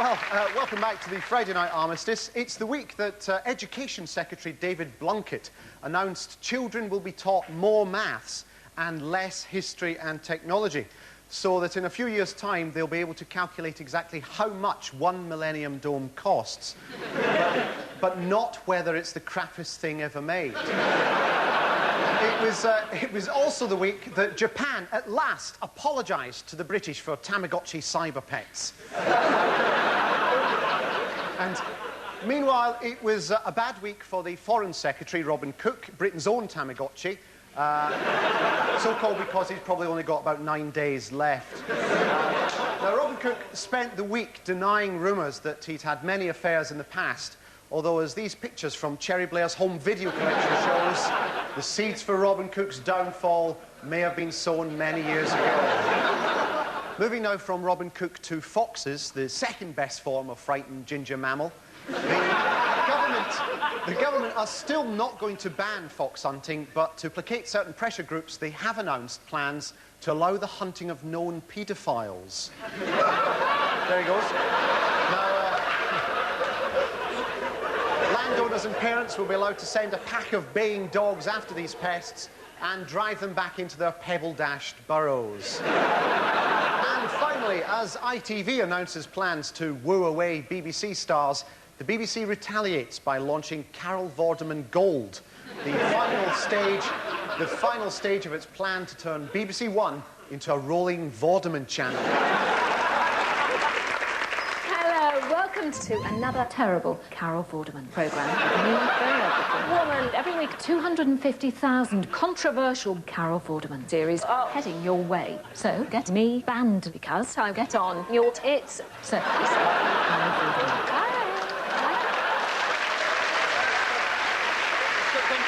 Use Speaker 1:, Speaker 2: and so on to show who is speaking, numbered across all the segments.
Speaker 1: Well, welcome back to the Friday Night Armistice. It's the week that Education Secretary David Blunkett announced children will be taught more maths and less history and technology, so that in a few years' time they'll be able to calculate exactly how much one Millennium Dome costs, but not whether it's the crappiest thing ever made. It was also the week that Japan at last apologised to the British for Tamagotchi cyber pets. And meanwhile, it was a bad week for the Foreign Secretary, Robin Cook, Britain's own Tamagotchi, so-called because he's probably only got about 9 days left. Now, Robin Cook spent the week denying rumours that he'd had many affairs in the past, although, as these pictures from Cherry Blair's home video collection shows, the seeds for Robin Cook's downfall may have been sown many years ago. Moving now from Robin Cook to foxes, the second best form of frightened ginger mammal, the government are still not going to ban fox hunting, but to placate certain pressure groups, they have announced plans to allow the hunting of known paedophiles. There he goes. Now, landowners and parents will be allowed to send a pack of baying dogs after these pests and drive them back into their pebble-dashed burrows. And finally, as ITV announces plans to woo away BBC stars, the BBC retaliates by launching Carol Vorderman Gold, the final stage of its plan to turn BBC One into a rolling Vorderman channel.
Speaker 2: Welcome to another terrible Carol Vorderman programme. Woman, every week 250,000 controversial Carol Vorderman series are heading your way. So get me banned because I get on your tits. So, Carol Vorderman.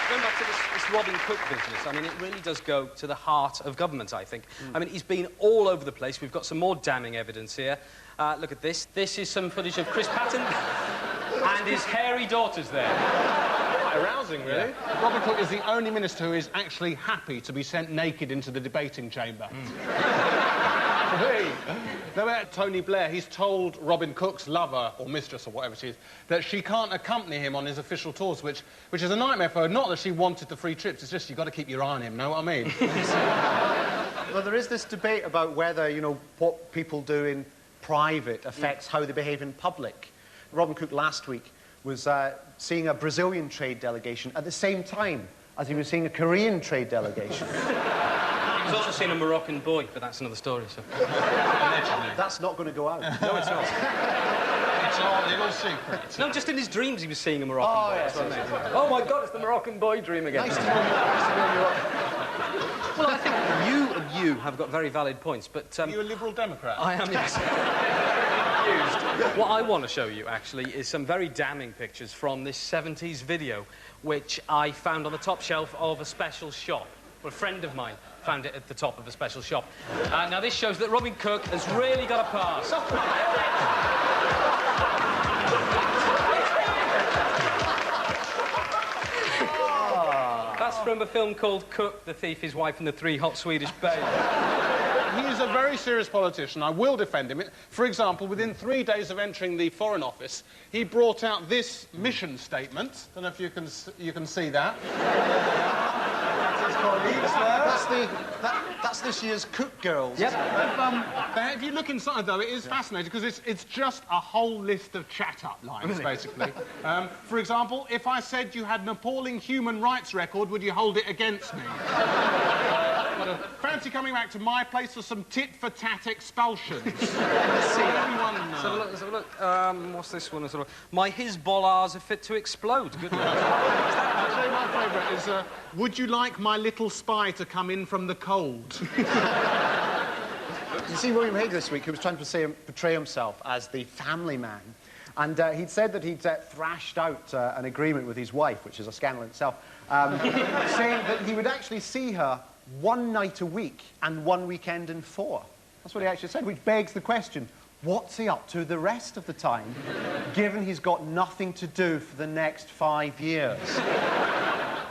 Speaker 3: Going back to this Robin Cook business, I mean, it really does go to the heart of government, I think. I mean, he's been all over the place. We've got some more damning evidence here. Look at this. This is some footage of Chris Patton and his hairy daughters there.
Speaker 4: Quite arousing, really. Yeah. Robin Cook is the only minister who is actually happy to be sent naked into the debating chamber. Now, Tony Blair, he's told Robin Cook's lover, or mistress, or whatever she is, that she can't accompany him on his official tours, which is a nightmare for her. Not that she wanted the free trips, it's just you've got to keep your eye on him, know what I mean?
Speaker 1: Well, there is this debate about whether, you know, what people do in private affects how they behave in public. Robin Cook last week was seeing a Brazilian trade delegation at the same time as he was seeing a Korean trade delegation.
Speaker 3: He's also seen a Moroccan boy, but that's another story, so...
Speaker 1: That's not going to go out.
Speaker 3: No, it's not.
Speaker 4: It's our little secret.
Speaker 3: No, just in his dreams he was seeing a Moroccan boy.
Speaker 1: Yes,
Speaker 3: yes. Oh, my God, it's the Moroccan boy dream again.
Speaker 1: Nice to know you.
Speaker 3: Well, I think you have got very valid points, but...
Speaker 4: Are you a Liberal Democrat?
Speaker 3: I am, yes. What I want to show you, actually, is some very damning pictures from this 70s video, which I found on the top shelf of a special shop. Well, a friend of mine found it at the top of a special shop. Now, this shows that Robin Cook has really got a pass. That's from a film called Cook, the Thief, His Wife and the Three Hot Swedish Babes.
Speaker 4: He is a very serious politician. I will defend him. For example, within 3 days of entering the Foreign Office, he brought out this mission statement. Don't know if you can see that.
Speaker 1: That's this year's Cook Girls.
Speaker 3: Yep.
Speaker 4: If you look inside, though, it is fascinating because it's just a whole list of chat-up lines, basically. For example, if I said you had an appalling human rights record, would you hold it against me? Fancy coming back to my place for some tit-for-tat expulsions.
Speaker 3: Let's see. Let's have a look. What's this one? My Hezbollahs are fit to explode. Good luck.
Speaker 4: Actually, my favourite is, would you like my little spy to come in from the cold?
Speaker 1: You see William Hague this week, who was trying to portray himself as the family man. And he'd said that he'd thrashed out an agreement with his wife, which is a scandal in itself, saying that he would actually see her 1 night a week and 1 weekend in 4. That's what he actually said, which begs the question, what's he up to the rest of the time, given he's got nothing to do for the next 5 years?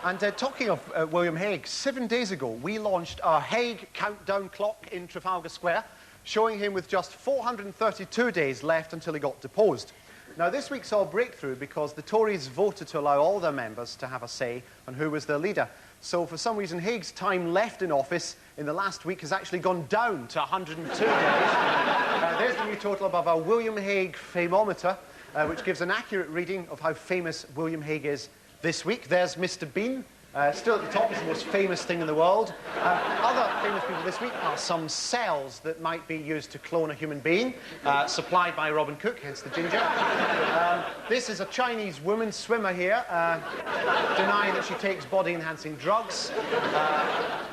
Speaker 1: And talking of William Hague, 7 days ago, we launched our Hague countdown clock in Trafalgar Square. showing him with just 432 days left until he got deposed. Now, this week saw a breakthrough because the Tories voted to allow all their members to have a say on who was their leader. So, for some reason, Haig's time left in office in the last week has actually gone down to 102 days. There's the new total above our William Hague famometer, which gives an accurate reading of how famous William Hague is this week. There's Mr. Bean. Still at the top, is the most famous thing in the world. Other famous people this week are some cells that might be used to clone a human being, supplied by Robin Cook, hence the ginger. This is a Chinese woman swimmer here, denying that she takes body-enhancing drugs.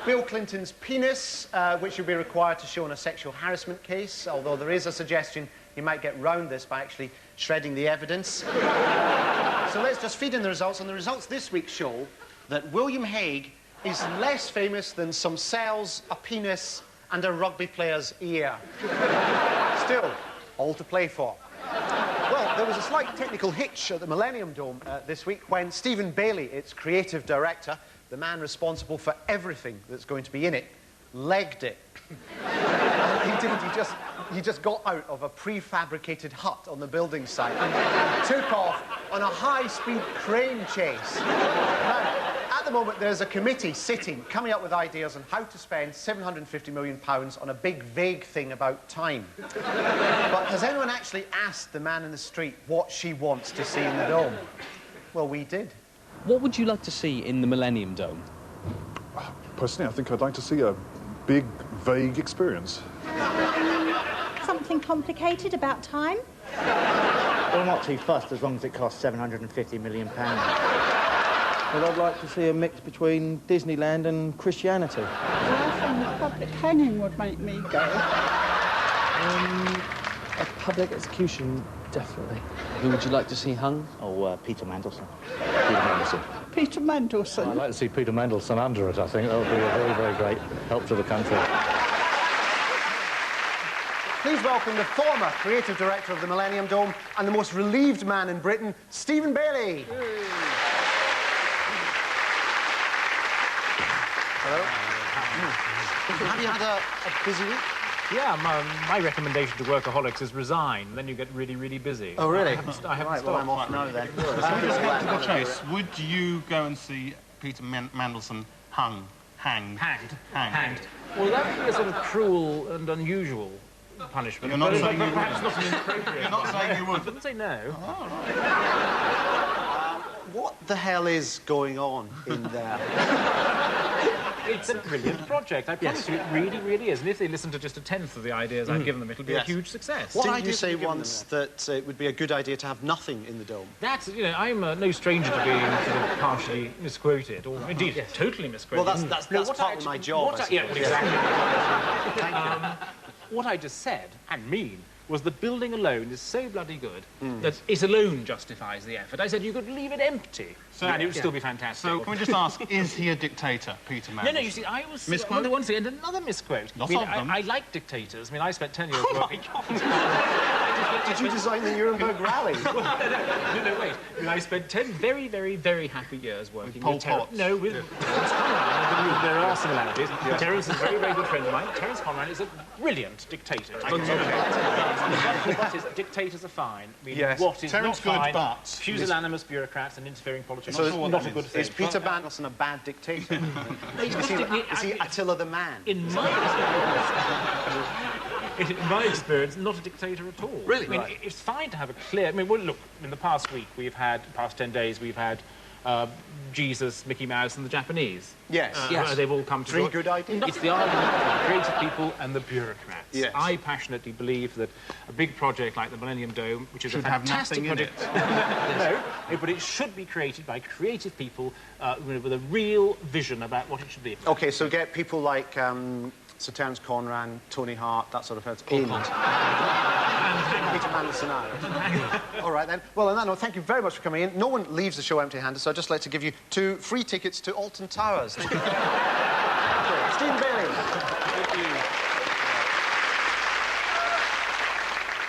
Speaker 1: Bill Clinton's penis, which will be required to show in a sexual harassment case, although there is a suggestion you might get round this by actually shredding the evidence. So let's just feed in the results, and the results this week show that William Hague is less famous than some cells, a penis, and a rugby player's ear. Still, all to play for. Well, there was a slight technical hitch at the Millennium Dome this week when Stephen Bailey, its creative director, the man responsible for everything that's going to be in it, legged it. He did. He just got out of a prefabricated hut on the building site and took off on a high-speed crane chase. Now, at the moment, there's a committee sitting, coming up with ideas on how to spend £750 million on a big, vague thing about time. But has anyone actually asked the man in the street what she wants to see in the dome? Well, we did.
Speaker 5: What would you like to see in the Millennium Dome?
Speaker 6: Personally, I think I'd like to see a big, vague experience.
Speaker 7: Something complicated about time?
Speaker 8: Well, I'm not too fussed as long as it costs £750 million.
Speaker 9: Well, I'd like to see a mix between Disneyland and Christianity.
Speaker 10: Well, I think a public hanging would make me go.
Speaker 9: A public execution, definitely.
Speaker 5: Who would you like to see hung?
Speaker 8: Oh, Peter Mandelson.
Speaker 10: Peter Mandelson.
Speaker 11: I'd like to see Peter Mandelson under it, I think. That would be a very, very great help to the country.
Speaker 1: Please welcome the former creative director of the Millennium Dome and the most relieved man in Britain, Stephen Bailey. Hello. Have you had a busy week?
Speaker 11: Yeah, my recommendation to workaholics is resign. Then you get really, really busy.
Speaker 1: Oh, really?
Speaker 11: I haven't stopped.
Speaker 1: Well, I'm off now, then.
Speaker 4: Can we just get to the chase? Would you go and see Peter Mandelson hanged?
Speaker 11: Well, that would be a sort of cruel and unusual punishment.
Speaker 4: You're not saying you would.
Speaker 11: Perhaps not inappropriate.
Speaker 4: You're not saying you would.
Speaker 11: I didn't say no.
Speaker 4: Oh, right.
Speaker 1: What the hell is going on in there?
Speaker 11: It's a brilliant project. I promise you, it really, really is. And if they listen to just a tenth of the ideas I've given them, it'll be a huge success.
Speaker 1: Didn't you say once that it would be a good idea to have nothing in the dome?
Speaker 11: That's, you know, I'm no stranger to being sort of partially misquoted, or indeed totally misquoted.
Speaker 1: Well, that's part of my job.
Speaker 11: Yeah, exactly. Thank you. What I just said, and mean, was the building alone is so bloody good that it alone justifies the effort. I said you could leave it empty, and it would still be fantastic.
Speaker 4: So, can we just ask, is he a dictator, Peter Mandelson?
Speaker 11: No, you see, I was...
Speaker 4: Misquote?
Speaker 11: Once again, another misquote.
Speaker 4: Lots of them.
Speaker 11: I like dictators. I mean, I spent 10 years working...
Speaker 1: Did you design the Nuremberg rally?
Speaker 11: No, wait. I mean, I spent 10 very, very, very happy years working
Speaker 4: with Pol Pot.
Speaker 11: No, with Terence Conran. There are similarities. Yeah. Terence is a very, very good friend of mine. Terence Conran is a brilliant dictator. But dictators are fine. I mean,
Speaker 4: yes.
Speaker 11: What is
Speaker 4: Terence
Speaker 11: not fine?
Speaker 4: but
Speaker 11: Pusillanimous bureaucrats and interfering politicians.
Speaker 1: So
Speaker 11: not a good thing.
Speaker 1: Is Peter Mandelson a bad dictator? Is he Attila the Man?
Speaker 11: In my experience, not a dictator at all.
Speaker 1: Really?
Speaker 11: I mean, it's fine to have a clear... I mean, well, look, in the past week, past 10 days, we've had Jesus, Mickey Mouse and the Japanese.
Speaker 1: Yes.
Speaker 11: They've all come to...
Speaker 1: Three good ideas.
Speaker 11: It's the argument of the creative people and the bureaucrats.
Speaker 1: Yes.
Speaker 11: I passionately believe that a big project like the Millennium Dome, which is
Speaker 4: should
Speaker 11: a fantastic
Speaker 4: have nothing
Speaker 11: project... No, but it should be created by creative people with a real vision about what it should be.
Speaker 1: OK, so get people like Sir Terence Conran, Tony Hart, that sort of person. Peter Mandelson out. All right, then. Well, on that note, thank you very much for coming in. No one leaves the show empty-handed, so I'd just like to give you 2 free tickets to Alton Towers. Stephen Bailey. Thank you.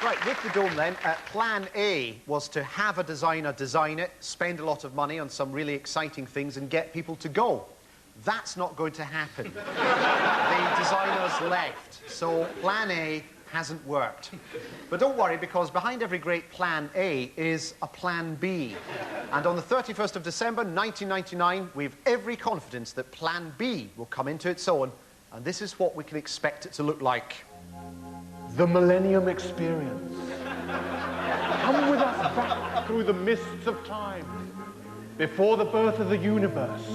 Speaker 1: Right, with the dome, then, plan A was to have a designer design it, spend a lot of money on some really exciting things and get people to go. That's not going to happen. The designers left, so Plan A hasn't worked. But don't worry, because behind every great Plan A is a Plan B. And on the 31st of December, 1999, we've every confidence that Plan B will come into its own, and this is what we can expect it to look like.
Speaker 12: The Millennium Experience. Come with us back through the mists of time, before the birth of the universe,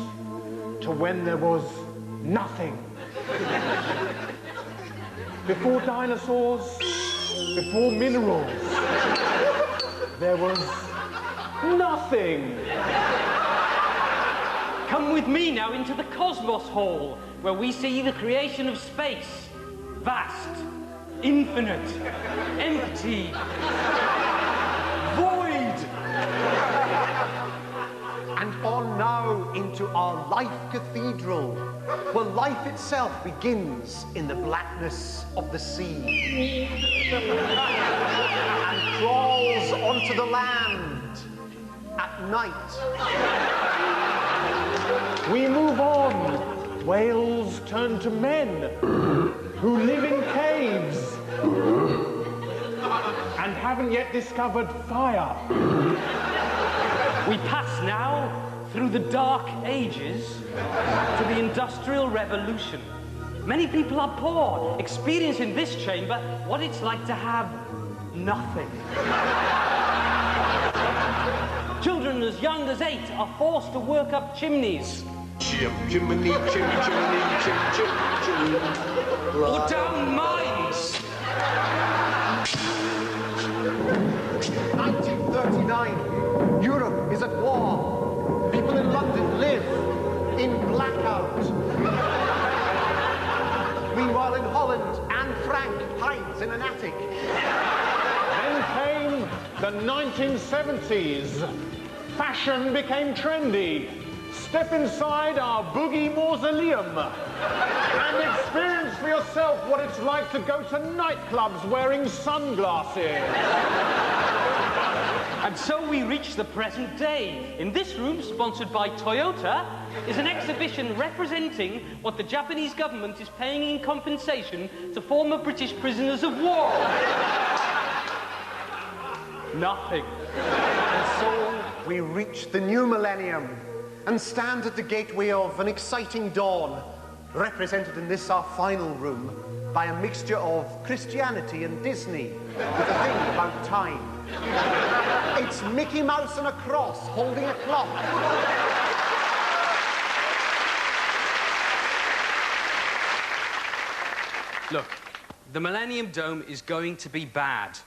Speaker 12: to when there was nothing. Before dinosaurs, before minerals, there was nothing.
Speaker 13: Come with me now into the Cosmos Hall, where we see the creation of space. Vast, infinite, empty, void.
Speaker 1: And on now into our life cathedral, where life itself begins in the blackness of the sea and crawls onto the land at night.
Speaker 12: We move on. Whales turn to men who live in caves and haven't yet discovered fire.
Speaker 13: We pass now through the Dark Ages to the Industrial Revolution. Many people are poor, experience in this chamber what it's like to have nothing. Children as young as 8 are forced to work up chimneys.
Speaker 12: Chimney, chimney.
Speaker 13: Or down mines.
Speaker 1: 1939, Europe is at war. People in London live in blackout. Meanwhile, in Holland, Anne Frank hides in an attic.
Speaker 12: Then came the 1970s. Fashion became trendy. Step inside our boogie mausoleum and experience for yourself what it's like to go to nightclubs wearing sunglasses.
Speaker 13: And so we reach the present day. In this room, sponsored by Toyota, is an exhibition representing what the Japanese government is paying in compensation to former British prisoners of war. Nothing.
Speaker 1: And so we reach the new millennium and stand at the gateway of an exciting dawn, represented in this, our final room, by a mixture of Christianity and Disney, with a thing about time. It's Mickey Mouse on a cross, holding a clock.
Speaker 3: Look, the Millennium Dome is going to be bad.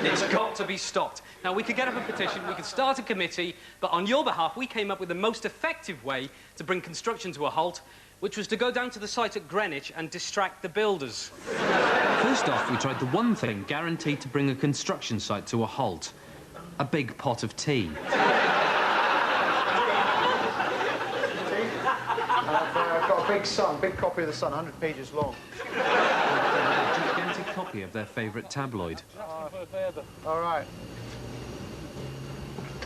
Speaker 3: It's got to be stopped. Now, we could get up a petition, we could start a committee, but on your behalf, we came up with the most effective way to bring construction to a halt, which was to go down to the site at Greenwich and distract the builders.
Speaker 5: First off, we tried the one thing guaranteed to bring a construction site to a halt. A big pot of tea.
Speaker 1: I've got a big copy of The Sun, 100 pages long.
Speaker 5: A gigantic copy of their favourite tabloid.
Speaker 1: All right.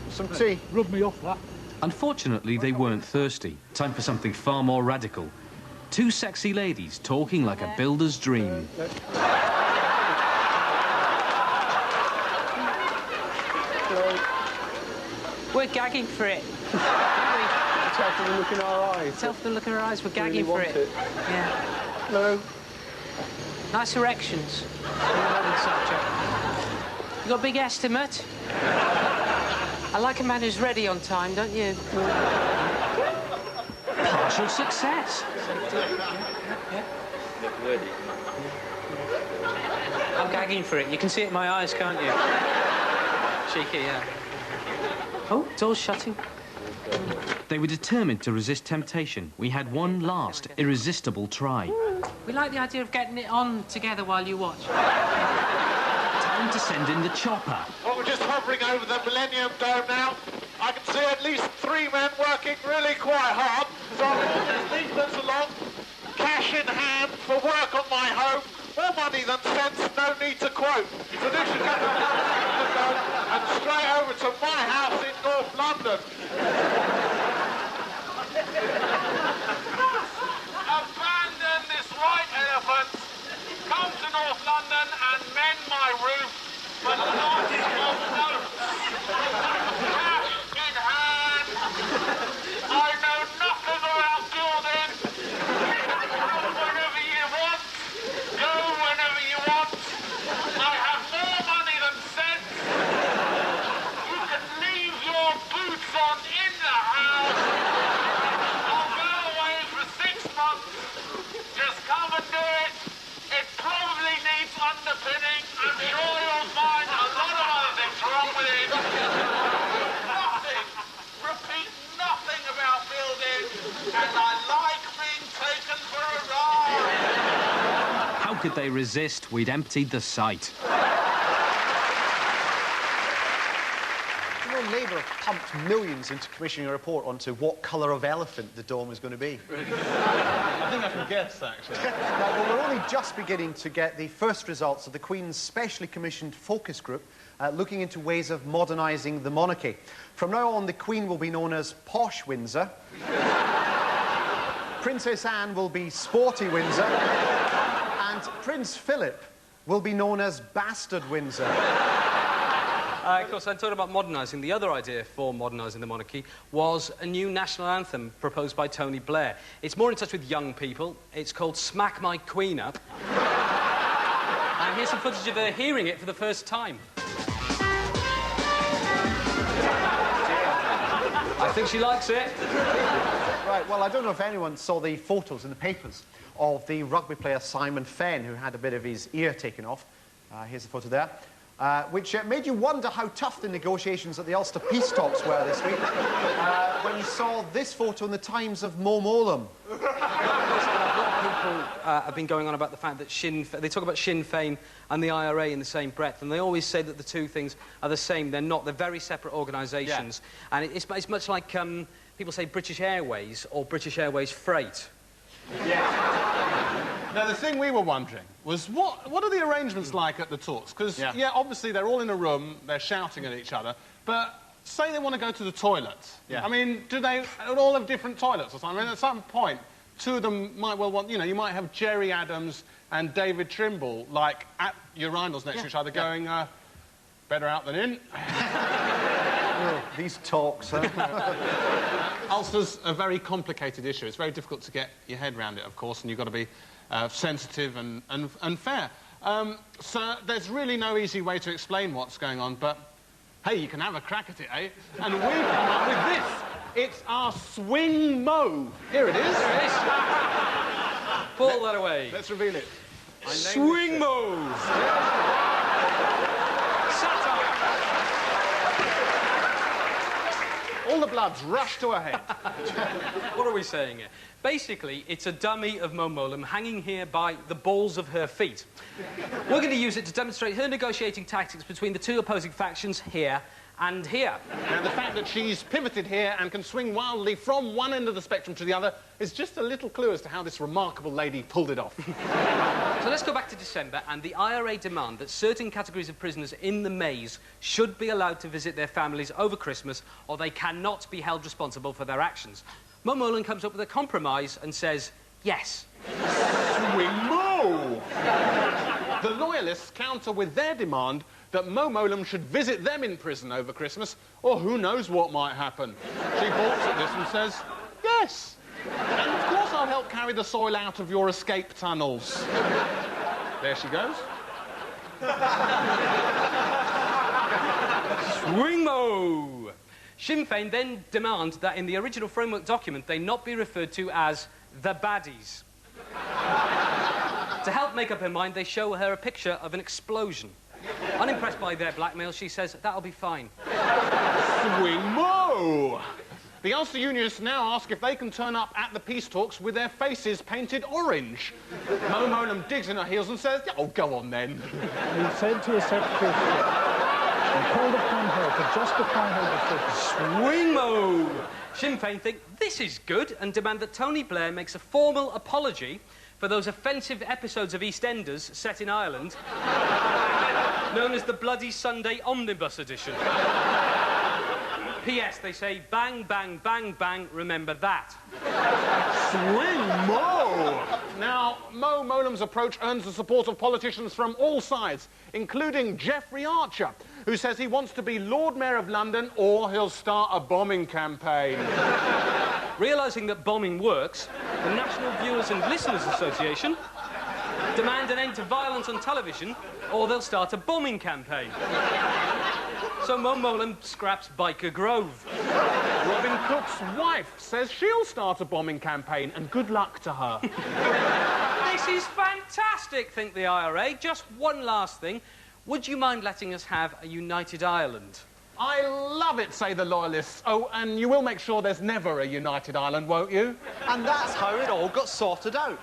Speaker 1: Some tea.
Speaker 10: Rub me off that.
Speaker 5: Unfortunately, they weren't thirsty. Time for something far more radical. Two sexy ladies talking like a builder's dream.
Speaker 13: We're gagging for it.
Speaker 1: Tell from the look in our eyes.
Speaker 13: Tell from the look in our eyes, we're gagging
Speaker 1: really
Speaker 13: for it.
Speaker 1: Want it.
Speaker 13: Yeah.
Speaker 1: Hello.
Speaker 13: Nice erections. You got a big estimate? I like a man who's ready on time, don't you?
Speaker 5: Partial success.
Speaker 13: I'm gagging for it. You can see it in my eyes, can't you? Cheeky, yeah. Oh, door's shutting.
Speaker 5: They were determined to resist temptation. We had one last irresistible try.
Speaker 13: We like the idea of getting it on together while you watch.
Speaker 5: Time to send in the chopper.
Speaker 14: Well, we're just hovering over the Millennium Dome now. I can see at least 3 men working really quite hard. So I'm going to lead us along, cash in hand for work on my home. More money than sense, no need to quote. So this should get the Millennium Dome and straight over to my house in North London. but not in your notes. Cash in hand. I know nothing about building. Come whenever you want. Go whenever you want. I have more money than sense. You can leave your boots on in the house. I'll go away for 6 months. Just come and do it. It probably needs underpinning. I'm sure you'll find a lot of other things wrong with it. Nothing, repeat, nothing about building, and I like being taken for a ride.
Speaker 5: How could they resist? We'd emptied the site.
Speaker 1: You know, Labour have pumped millions into commissioning a report onto what colour of elephant the dome is going to be.
Speaker 4: I think I can guess, actually.
Speaker 1: Well, we're only just beginning to get the first results of the Queen's specially commissioned focus group looking into ways of modernising the monarchy. From now on, the Queen will be known as Posh Windsor. Princess Anne will be Sporty Windsor. And Prince Philip will be known as Bastard Windsor.
Speaker 3: Of course, I'm talking about modernising. The other idea for modernising the monarchy was a new national anthem proposed by Tony Blair. It's more in touch with young people. It's called Smack My Queen Up. And here's some footage of her hearing it for the first time. I think she likes it.
Speaker 1: Right, well, I don't know if anyone saw the photos in the papers of the rugby player Simon Fenn, who had a bit of his ear taken off. Here's the photo there. Which made you wonder how tough the negotiations at the Ulster peace talks were this week when you saw this photo in the Times of Mo Mowlam.
Speaker 3: A lot of people have been going on about the fact that they talk about Sinn Féin and the IRA in the same breath, and they always say that the two things are the same. They're not. They're very separate organisations. Yeah. And it's much like people say British Airways or British Airways Freight.
Speaker 4: Yeah. Now, the thing we were wondering was, what are the arrangements like at the talks? Because, yeah, obviously, they're all in a room, they're shouting at each other, but say they want to go to the toilet. Yeah. I mean, do they all have different toilets or something? I mean, at some point, two of them might well want, you know, you might have Jerry Adams and David Trimble, like, at urinals next to each other going, better out than in.
Speaker 1: These talks,
Speaker 4: Ulcer's a very complicated issue. It's very difficult to get your head around it, of course, and you've got to be sensitive and fair. So there's really no easy way to explain what's going on, but, hey, you can have a crack at it, eh? And we've come up with this. It's our swing mo. Here it is.
Speaker 3: There it is. Pull that away.
Speaker 4: Let's reveal it.
Speaker 3: Swing mo.
Speaker 4: All the bloods rush to her head.
Speaker 3: What are we saying here? Basically, it's a dummy of Mo Mowlam hanging here by the balls of her feet. We're going to use it to demonstrate her negotiating tactics between the two opposing factions here and here.
Speaker 4: Now, the fact that she's pivoted here and can swing wildly from one end of the spectrum to the other is just a little clue as to how this remarkable lady pulled it off.
Speaker 3: So let's go back to December and the IRA demand that certain categories of prisoners in the maze should be allowed to visit their families over Christmas or they cannot be held responsible for their actions. Mo Mowlam comes up with a compromise and says, yes.
Speaker 4: Swing Mo! The Loyalists counter with their demand that Mo Mowlam should visit them in prison over Christmas, or who knows what might happen. She balks at this and says, yes. And of course I'll help carry the soil out of your escape tunnels. There she goes.
Speaker 3: Swing Mo! Sinn Féin then demand that in the original framework document they not be referred to as the baddies. To help make up her mind, they show her a picture of an explosion. Unimpressed by their blackmail, she says, that'll be fine.
Speaker 4: Swing Mo! The Ulster Unionists now ask if they can turn up at the peace talks with their faces painted orange. Mo Mowlam digs in her heels and says, oh, go on then.
Speaker 10: You said to the Secretary and called upon her to justify her decision.
Speaker 3: Swing Mo! Sinn Féin think this is good and demand that Tony Blair makes a formal apology for those offensive episodes of EastEnders set in Ireland, known as the Bloody Sunday Omnibus Edition.
Speaker 13: P.S. They say, bang, bang, bang, bang, remember that.
Speaker 4: Swing Mo! Now, Mo Molam's approach earns the support of politicians from all sides, including Jeffrey Archer, who says he wants to be Lord Mayor of London or he'll start a bombing campaign.
Speaker 13: Realising that bombing works, the National Viewers and Listeners Association demand an end to violence on television or they'll start a bombing campaign. So Mo Molam scraps Biker Grove.
Speaker 4: Robin Cook's wife says she'll start a bombing campaign, and good luck to her.
Speaker 13: This is fantastic, think the IRA. Just one last thing. Would you mind letting us have a united Ireland?
Speaker 4: I love it, say the loyalists. Oh, and you will make sure there's never a united Ireland, won't you?
Speaker 1: And that's how it all got sorted out.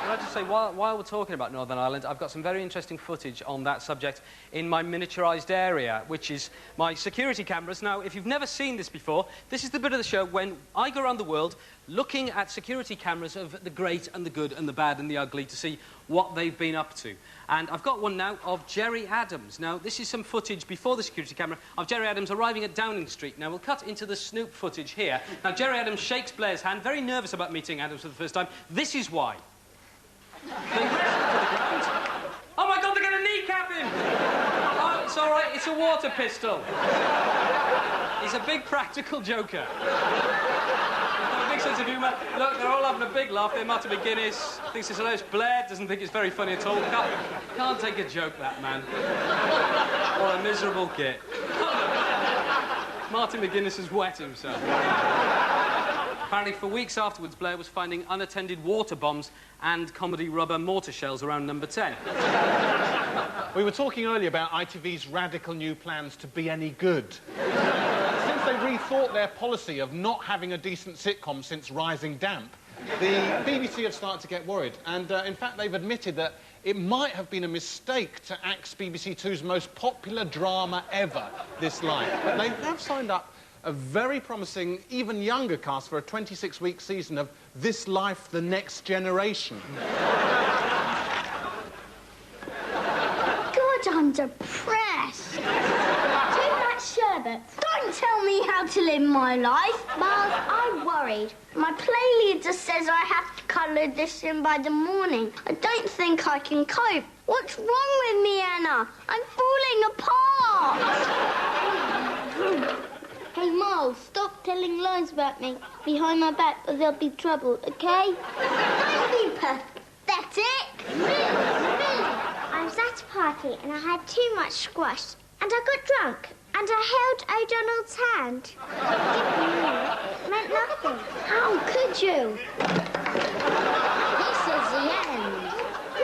Speaker 13: Can I just say, while we're talking about Northern Ireland, I've got some very interesting footage on that subject in my miniaturised area, which is my security cameras. Now, if you've never seen this before, this is the bit of the show when I go around the world looking at security cameras of the great and the good and the bad and the ugly to see what they've been up to. And I've got one now of Jerry Adams. Now, this is some footage before the security camera of Jerry Adams arriving at Downing Street. Now, we'll cut into the Snoop footage here. Now, Jerry Adams shakes Blair's hand, very nervous about meeting Adams for the first time. This is why. They wrestle to the ground. Oh, my God, they're going to kneecap him! Oh, it's all right, it's a water pistol. He's a big practical joker. A big sense of humour. Look, they're all having a big laugh. They're Martin McGuinness thinks it's hilarious. Blair doesn't think it's very funny at all. Can't take a joke, that man. What a miserable git. Martin McGuinness has wet himself. Apparently, for weeks afterwards, Blair was finding unattended water bombs and comedy rubber mortar shells around number 10.
Speaker 4: We were talking earlier about ITV's radical new plans to be any good. Since they rethought their policy of not having a decent sitcom since Rising Damp, the BBC have started to get worried. And, in fact, they've admitted that it might have been a mistake to axe BBC Two's most popular drama ever, This Life. But they have signed up a very promising, even younger cast for a 26-week season of This Life, The Next Generation.
Speaker 15: God, I'm depressed. Too much sherbet. Don't tell me how to live my life. Miles, I'm worried. My play leader says I have to colour this in by the morning. I don't think I can cope. What's wrong with me, Anna? I'm falling apart. Hey, Miles, stop telling lies about me behind my back or there'll be trouble, OK? Don't be pathetic. I was at a party and I had too much squash and I got drunk and I held O'Donnell's hand. It meant nothing. How could you? This is the end.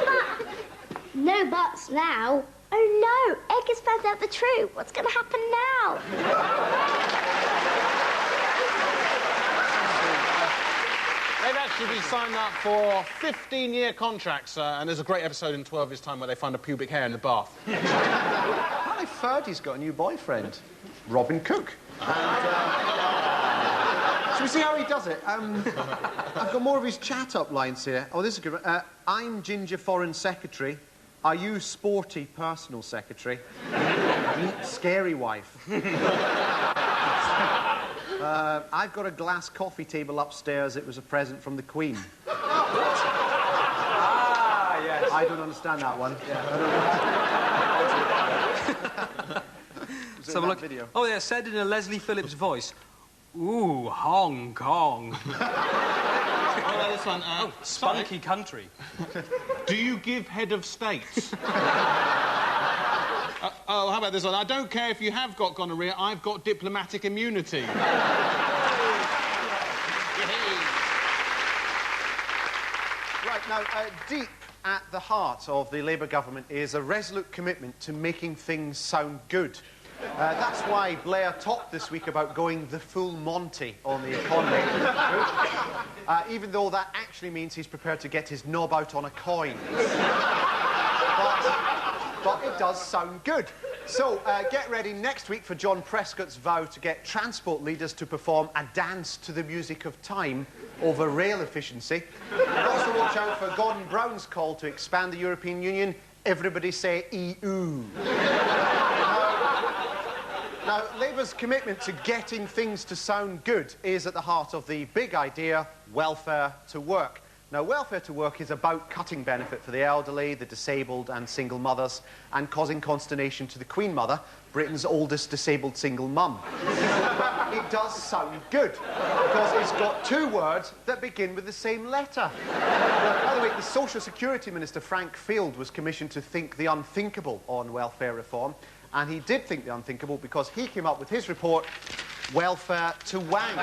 Speaker 15: But no buts now. Oh, no, Egg has found out the truth. What's going to happen now?
Speaker 4: They've actually been signed up for 15-year contracts, and there's a great episode in 12 years' time where they find a pubic hair in the bath.
Speaker 1: Apparently Ferdy's got a new boyfriend, Robin Cook. And, shall we see how he does it? I've got more of his chat-up lines here. Oh, this is a good one. I'm Ginger Foreign Secretary. Are you sporty personal secretary? Meet scary wife. I've got a glass coffee table upstairs. It was a present from the Queen.
Speaker 13: Ah, yes.
Speaker 1: I don't understand that one.
Speaker 13: So look. Video. Oh, yeah, said in a Leslie Phillips voice. Ooh, Hong Kong.
Speaker 4: Oh, this one,
Speaker 13: spunky country.
Speaker 4: Do you give head of state? Oh, how about this one? I don't care if you have got gonorrhea, I've got diplomatic immunity.
Speaker 1: Right, now, deep at the heart of the Labour government is a resolute commitment to making things sound good. That's why Blair talked this week about going the full Monty on the economy. Even though that actually means he's prepared to get his knob out on a coin. But it does sound good. So, get ready next week for John Prescott's vow to get transport leaders to perform a dance to the music of time over rail efficiency. Also watch out for Gordon Brown's call to expand the European Union. Everybody say EU. Now, Labour's commitment to getting things to sound good is at the heart of the big idea, welfare to work. Now, welfare to work is about cutting benefit for the elderly, the disabled and single mothers, and causing consternation to the Queen Mother, Britain's oldest disabled single mum. But it does sound good, because it's got two words that begin with the same letter. Well, by the way, the Social Security Minister, Frank Field, was commissioned to think the unthinkable on welfare reform, and he did think the unthinkable because he came up with his report, Welfare to Wang.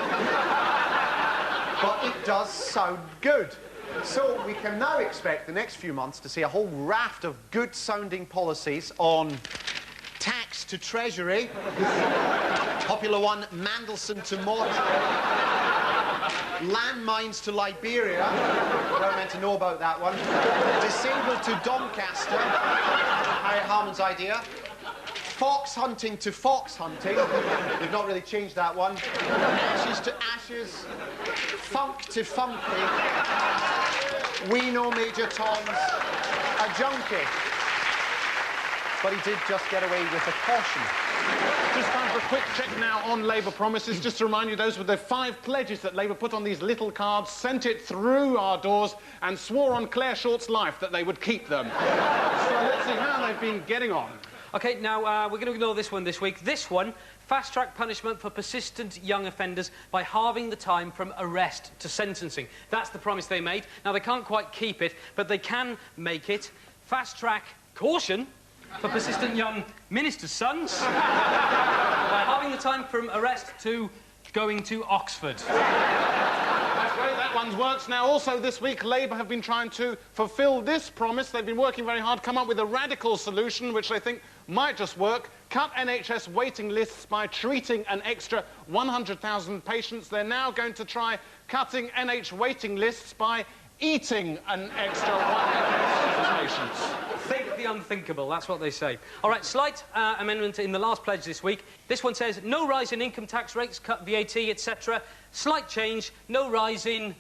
Speaker 1: But it does sound good. So we can now expect the next few months to see a whole raft of good-sounding policies on tax to Treasury, popular one, Mandelson to mortuary, landmines to Liberia, we weren't meant to know about that one, disabled to Doncaster, Harriet Harman's idea, fox hunting to fox hunting, we've not really changed that one, ashes to ashes, funk to funky, we know Major Tom's a junkie. But he did just get away with a caution.
Speaker 4: Just time for a quick check now on Labour promises. Just to remind you, those were the 5 pledges that Labour put on these little cards, sent it through our doors, and swore on Claire Short's life that they would keep them. So let's see how they've been getting on.
Speaker 3: OK, now, we're going to ignore this one this week. This one, fast-track punishment for persistent young offenders by halving the time from arrest to sentencing. That's the promise they made. Now, they can't quite keep it, but they can make it fast-track caution for persistent young ministers' sons by halving the time from arrest to going to Oxford.
Speaker 4: That's great, that one works. Now, also this week, Labour have been trying to fulfil this promise. They've been working very hard, come up with a radical solution, which they think might just work. Cut NHS waiting lists by treating an extra 100,000 patients. They're now going to try cutting NH waiting lists by eating an extra 100,000 patients.
Speaker 3: Think the unthinkable, that's what they say. All right, slight amendment in the last pledge this week. This one says, no rise in income tax rates, cut VAT, etc. Slight change, no rise in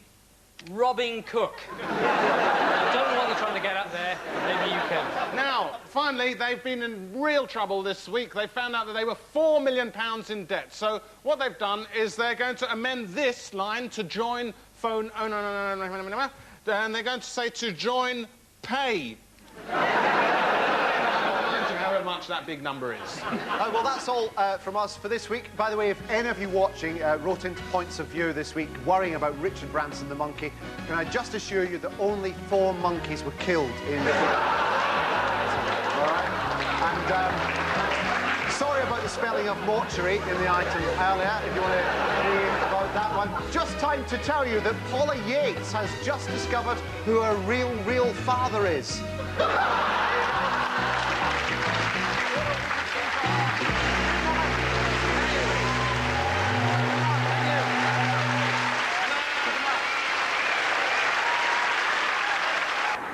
Speaker 3: robbing Cook. I don't know what they're trying to get at there. Maybe you can.
Speaker 4: Now, finally, they've been in real trouble this week. They found out that they were £4 million in debt. So what they've done is they're going to amend this line to join phone... Oh, no. And they're going to say to join pay. However much that big number is.
Speaker 1: Well, that's all from us for this week. By the way, if any of you watching wrote into Points of View this week worrying about Richard Branson the monkey, can I just assure you that only 4 monkeys were killed in the film? All right? And sorry about the spelling of mortuary in the item earlier, if you want to read about that one. Just time to tell you that Paula Yates has just discovered who her real father is.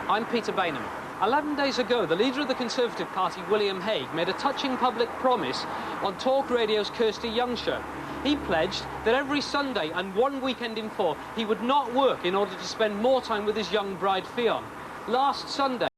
Speaker 3: I'm Peter Bainham. 11 days ago, the leader of the Conservative Party, William Hague, made a touching public promise on Talk Radio's Kirsty Young show. He pledged that every Sunday and 1 weekend in 4, he would not work in order to spend more time with his young bride, Fionn. Last Sunday,